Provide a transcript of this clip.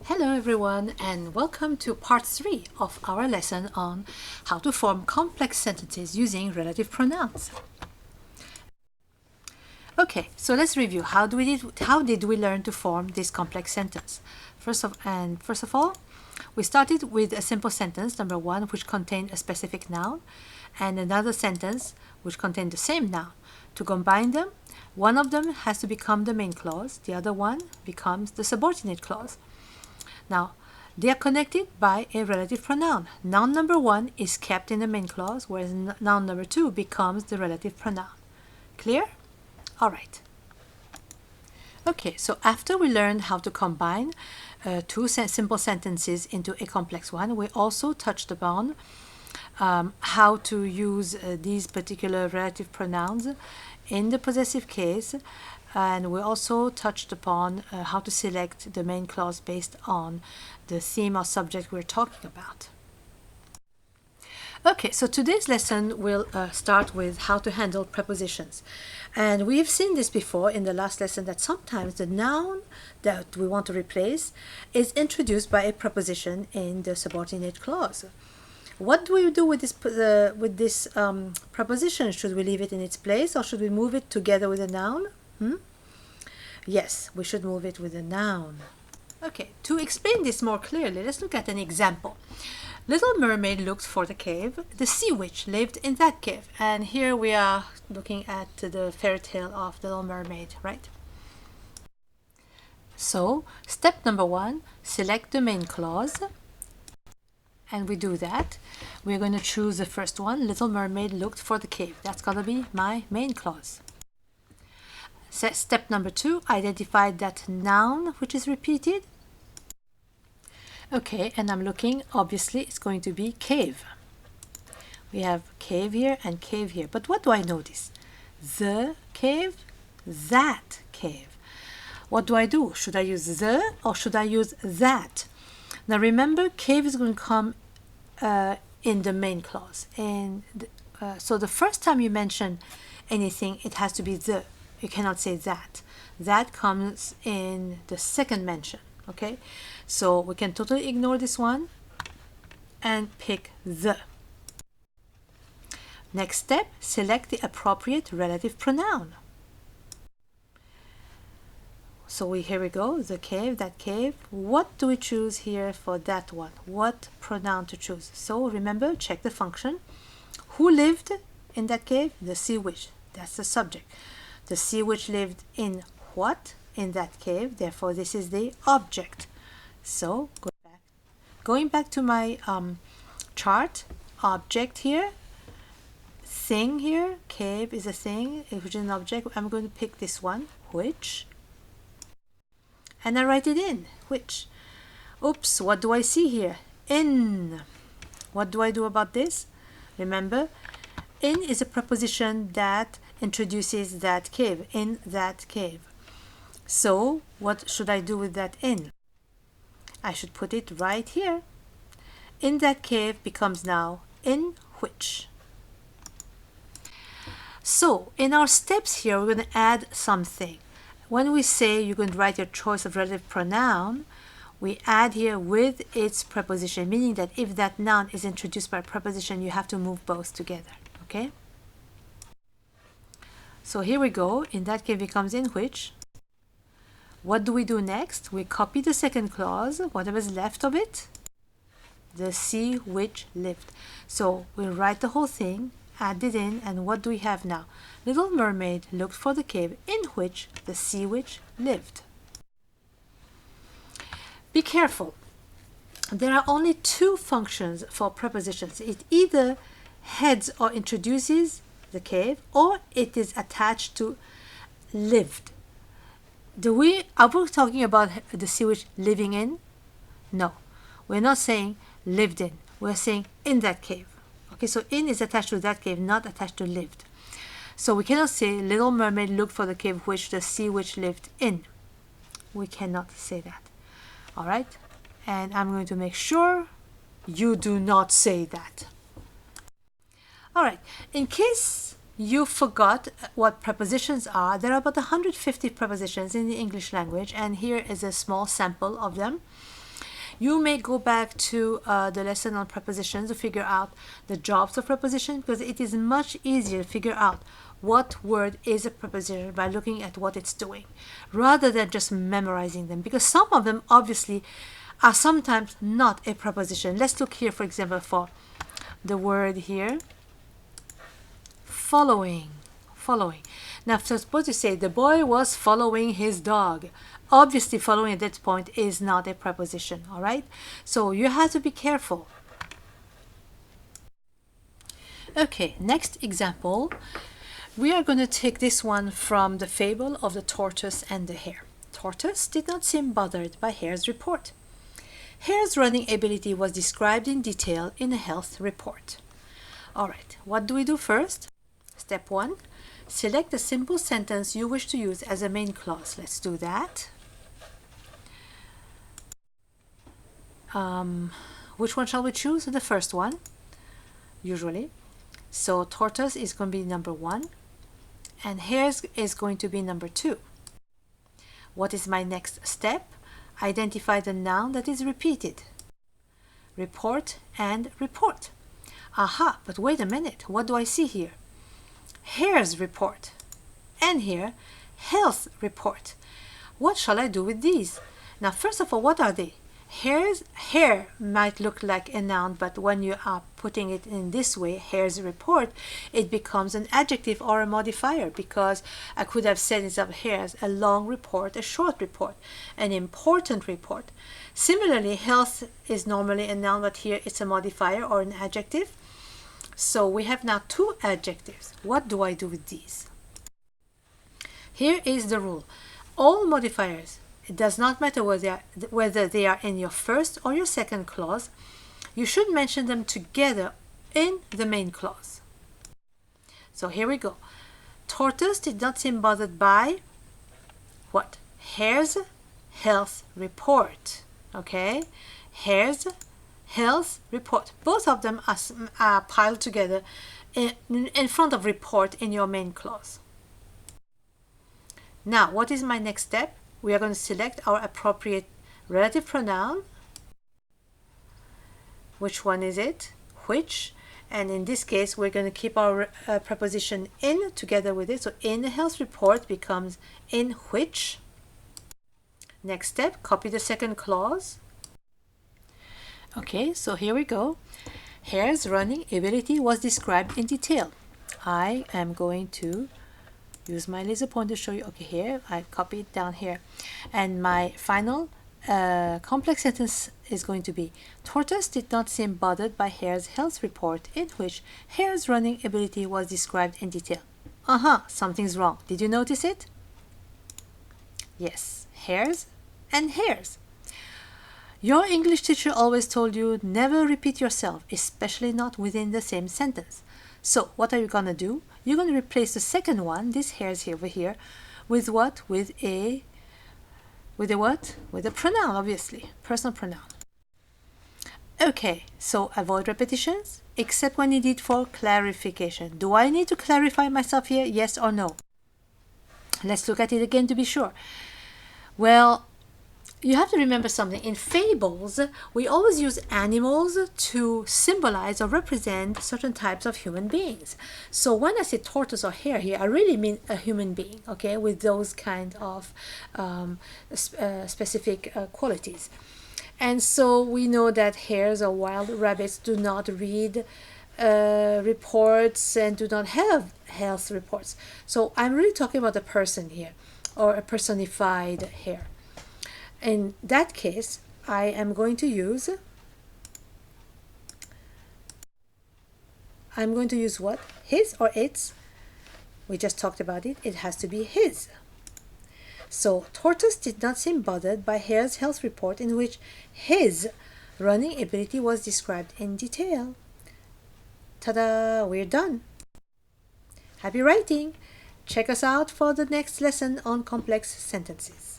Hello everyone, and welcome to part 3 of our lesson on how to form complex sentences using relative pronouns. Okay, so let's review. How did we learn to form this complex sentence? First of all, we started with a simple sentence, number 1, which contained a specific noun, and another sentence which contained the same noun. To combine them, one of them has to become the main clause, the other one becomes the subordinate clause. Now, they are connected by a relative pronoun. Noun number 1 is kept in the main clause, whereas noun number 2 becomes the relative pronoun. Clear? All right. Okay, so after we learned how to combine two simple sentences into a complex one, we also touched upon how to use these particular relative pronouns in the possessive case, and we also touched upon how to select the main clause based on the theme or subject we're talking about. Okay, so today's lesson will start with how to handle prepositions. And we've seen this before in the last lesson, that sometimes the noun that we want to replace is introduced by a preposition in the subordinate clause. What do we do with this preposition? Should we leave it in its place, or should we move it together with a noun? Yes, we should move it with a noun. Okay, to explain this more clearly, let's look at an example. Little Mermaid looked for the cave. The sea witch lived in that cave. And here we are looking at the fairy tale of the Little Mermaid, right? So, step number 1, select the main clause. And we do that. We're going to choose the first one. Little Mermaid looked for the cave. That's going to be my main clause. Step number 2, identify that noun which is repeated. Okay, and I'm looking, obviously it's going to be cave. We have cave here and cave here. But what do I notice? The cave, that cave. What do I do? Should I use the or should I use that? Now remember, cave is going to come in the main clause. So the first time you mention anything, it has to be the. You cannot say that. That comes in the second mention, okay? So we can totally ignore this one and pick the. Next step, select the appropriate relative pronoun. So here we go, the cave, that cave. What do we choose here for that one? What pronoun to choose? So remember, check the function. Who lived in that cave? The sea witch. That's the subject. The sea witch lived in what? In that cave. Therefore, this is the object. So, going back to my chart, object here, thing here, cave is a thing, which is an object. I'm going to pick this one, which, and I write it in, which. Oops, what do I see here? In. What do I do about this? Remember, in is a preposition that introduces that cave, in that cave. So what should I do with that in? I should put it right here. In that cave becomes now in which. So in our steps here, we're going to add something. When we say you're going to write your choice of relative pronoun, we add here with its preposition, meaning that if that noun is introduced by a preposition, you have to move both together, okay? So here we go. In that cave becomes in which. What do we do next? We copy the second clause, whatever's left of it. The sea which lived. So we'll write the whole thing, add it in, and what do we have now? Little Mermaid looked for the cave in which the sea witch lived. Be careful. There are only two functions for prepositions. It either heads or introduces the cave, or it is attached to lived. Are we talking about the sea witch living in? No, we're not saying lived in. We're saying in that cave. Okay, so in is attached to that cave, not attached to lived. So we cannot say Little Mermaid looked for the cave which the sea witch lived in. We cannot say that. All right, and I'm going to make sure you do not say that. All right, in case you forgot what prepositions are, there are about 150 prepositions in the English language, and here is a small sample of them. You may go back to the lesson on prepositions to figure out the jobs of preposition, because it is much easier to figure out what word is a preposition by looking at what it's doing rather than just memorizing them, because some of them obviously are sometimes not a preposition. Let's look here, for example, for the word here, following. Following. Now, suppose you say the boy was following his dog. Obviously, following at that point is not a preposition, all right? So you have to be careful. Okay, next example. We are going to take this one from the fable of the tortoise and the hare. Tortoise did not seem bothered by hare's report. Hare's running ability was described in detail in a health report. All right, what do we do first? Step 1. Select the simple sentence you wish to use as a main clause. Let's do that. Which one shall we choose? The first one, usually. So tortoise is going to be number 1, and hares is going to be number 2. What is my next step? Identify the noun that is repeated. Report and report. Aha, but wait a minute. What do I see here? Hare's report. And here, health report. What shall I do with these? Now, first of all, what are they? Hare might look like a noun, but when you are putting it in this way, hare's report, it becomes an adjective or a modifier, because I could have said instead of hare's a long report, a short report, an important report. Similarly, health is normally a noun, but here it's a modifier or an adjective. So we have now 2 adjectives. What do I do with these? Here is the rule. All modifiers, it does not matter whether they are in your first or your second clause, you should mention them together in the main clause. So here we go. Tortoise did not seem bothered by what? Hare's health report. Okay? Hare's health report. Both of them are piled together in front of report in your main clause. Now, what is my next step? We are going to select our appropriate relative pronoun. Which one is it? Which. And in this case, we're going to keep our preposition in together with it. So in the health report becomes in which. Next step, copy the second clause. Okay, so here we go. Hare's running ability was described in detail. I am going to use my laser pointer to show you. Okay, here, I copy it down here. And my final complex sentence is going to be, Tortoise did not seem bothered by Hare's health report, in which Hare's running ability was described in detail. Something's wrong. Did you notice it? Yes, hares and hares. Your English teacher always told you never repeat yourself, especially not within the same sentence. So what are you going to do? You're going to replace the second one, this hares here over here, with what? With a what? With a pronoun, obviously, personal pronoun. Okay, so avoid repetitions, except when needed for clarification. Do I need to clarify myself here? Yes or no? Let's look at it again to be sure. Well, you have to remember something. In fables, we always use animals to symbolize or represent certain types of human beings. So when I say tortoise or hare here, I really mean a human being, okay, with those kind of specific qualities. And so we know that hares or wild rabbits do not read reports and do not have health reports. So I'm really talking about a person here, or a personified hare. In that case, I am going to use what? His or its. We just talked about it. It has to be his. So, Tortoise did not seem bothered by Hare's health report, in which his running ability was described in detail. Ta-da! We're done. Happy writing! Check us out for the next lesson on complex sentences.